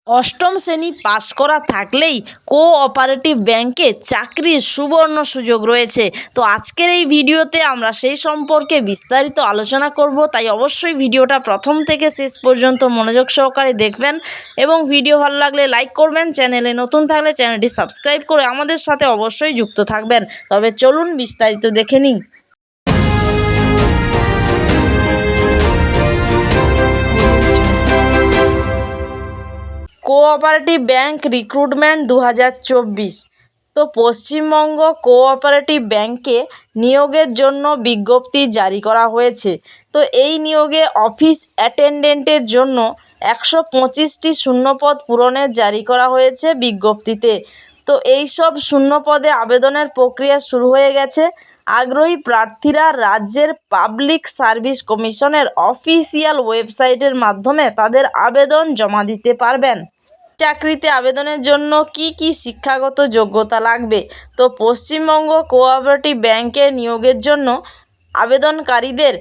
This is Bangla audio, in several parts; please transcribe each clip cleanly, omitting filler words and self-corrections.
অষ্টম শ্রেণী পাস করা থাকলেই কোঅপারেটিভ ব্যাংকে চাকরির সুবর্ণ সুযোগ রয়েছে। তো আজকের এই ভিডিওতে আমরা সেই সম্পর্কে বিস্তারিত আলোচনা করব, তাই অবশ্যই ভিডিওটা প্রথম থেকে শেষ পর্যন্ত মনোযোগ সহকারে দেখবেন এবং ভিডিও ভালো লাগলে লাইক করবেন। চ্যানেলে নতুন থাকলে চ্যানেলটি সাবস্ক্রাইব করে আমাদের সাথে অবশ্যই যুক্ত থাকবেন। তবে চলুন বিস্তারিত দেখে নিই। Cooperative bank recruitment 2024। তো পশ্চিমবঙ্গ কোঅপারেটিভ ব্যাংকে নিয়োগের জন্য বিজ্ঞপ্তি জারি করা হয়েছে। তো এই নিয়োগে অফিস অ্যাটেন্ডেন্টের জন্য 125টি শূন্যপদ পূরণের জারি করা হয়েছে বিজ্ঞপ্তিতে। তো এই সব শূন্যপদে আবেদনের প্রক্রিয়া শুরু হয়ে গেছে। আগ্রহী প্রার্থীরা রাজ্যের পাবলিক সার্ভিস কমিশনের অফিসিয়াল ওয়েবসাইটের মাধ্যমে তাদের আবেদন জমা দিতে পারবেন। চাকরিতে আবেদনের জন্য কি কি শিক্ষাগত যোগ্যতা লাগবে? তো পশ্চিমবঙ্গ কোঅপারেটিভ ব্যাংকে নিয়োগের জন্য আবেদনকারীদের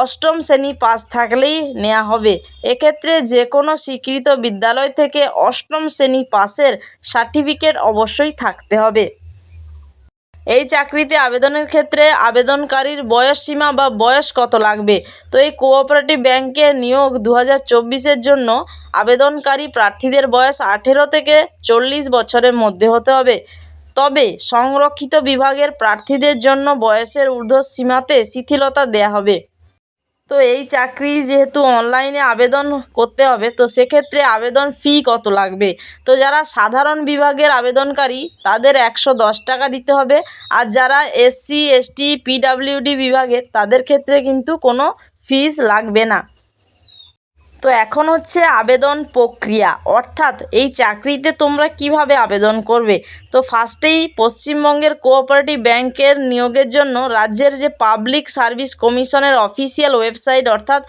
অষ্টম শ্রেণী পাস থাকলেই নেওয়া হবে। এক্ষেত্রে যে কোনো স্বীকৃত বিদ্যালয় থেকে অষ্টম শ্রেণী পাসের সার্টিফিকেট অবশ্যই থাকতে হবে। এই চাকরিতে আবেদনের ক্ষেত্রে আবেদনকারীর বয়স সীমা বা বয়স কত লাগবে? তো এই কোঅপারেটিভ ব্যাংকে নিয়োগ 2024-এর জন্য আবেদনকারী প্রার্থীদের বয়স 18 থেকে 40 বছরের মধ্যে হতে হবে। তবে সংরক্ষিত বিভাগের প্রার্থীদের জন্য বয়সের ঊর্ধ্বসীমাতে শিথিলতা দেওয়া হবে। তো এই চাকরি যেহেতু অনলাইনে আবেদন করতে হবে, তো সেক্ষেত্রে আবেদন ফি কত লাগবে? তো যারা সাধারণ বিভাগের আবেদনকারী তাদের 110 টাকা দিতে হবে, আর যারা SC ST PWD বিভাগের তাদের ক্ষেত্রে কিন্তু কোনো ফিস লাগবে না। তো এখন হচ্ছে আবেদন প্রক্রিয়া, অর্থাৎ এই চাকরিতে তোমরা কিভাবে আবেদন করবে। তো ফার্স্টেই পশ্চিমবঙ্গের কোঅপারেটিভ ব্যাংকের নিয়োগের জন্য রাজ্যের যে পাবলিক সার্ভিস কমিশনের অফিসিয়াল ওয়েবসাইট অর্থাৎ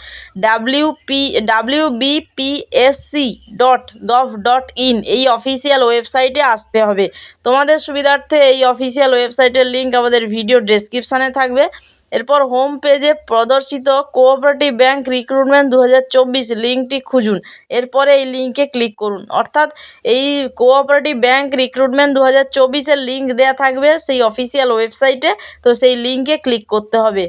wbpsc.gov.in এই অফিসিয়াল ওয়েবসাইটে আসতে হবে। তোমাদের সুবিধার্থে এই অফিসিয়াল ওয়েবসাইটের লিঙ্ক আমাদের ভিডিও ডেসক্রিপশানে থাকবে। এরপর হোম পেজে প্রদর্শিত কোঅপারেটিভ ব্যাংক রিক্রুটমেন্ট 2024 লিঙ্কটি খুঁজুন। এরপরে এই লিঙ্কে ক্লিক করুন, অর্থাৎ এই কোঅপারেটিভ ব্যাংক রিক্রুটমেন্ট 2024-এর লিঙ্ক দেওয়া থাকবে সেই অফিসিয়াল ওয়েবসাইটে। তো সেই লিঙ্কে ক্লিক করতে হবে।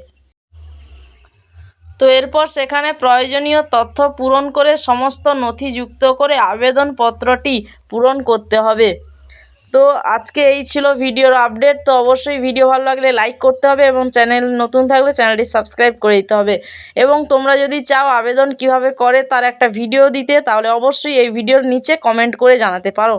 তো এরপর সেখানে প্রয়োজনীয় তথ্য পূরণ করে সমস্ত নথি যুক্ত করে আবেদনপত্রটি পূরণ করতে হবে। তো আজকে এই ছিল ভিডিওর আপডেট। তো অবশ্যই ভিডিও ভালো লাগলে লাইক করতে হবে এবং চ্যানেল নতুন থাকলে চ্যানেলটি সাবস্ক্রাইব করে দিতে হবে। এবং তোমরা যদি চাও আবেদন কিভাবে করে তার একটা ভিডিও দিতে, তাহলে অবশ্যই এই ভিডিওর নিচে কমেন্ট করে জানাতে পারো।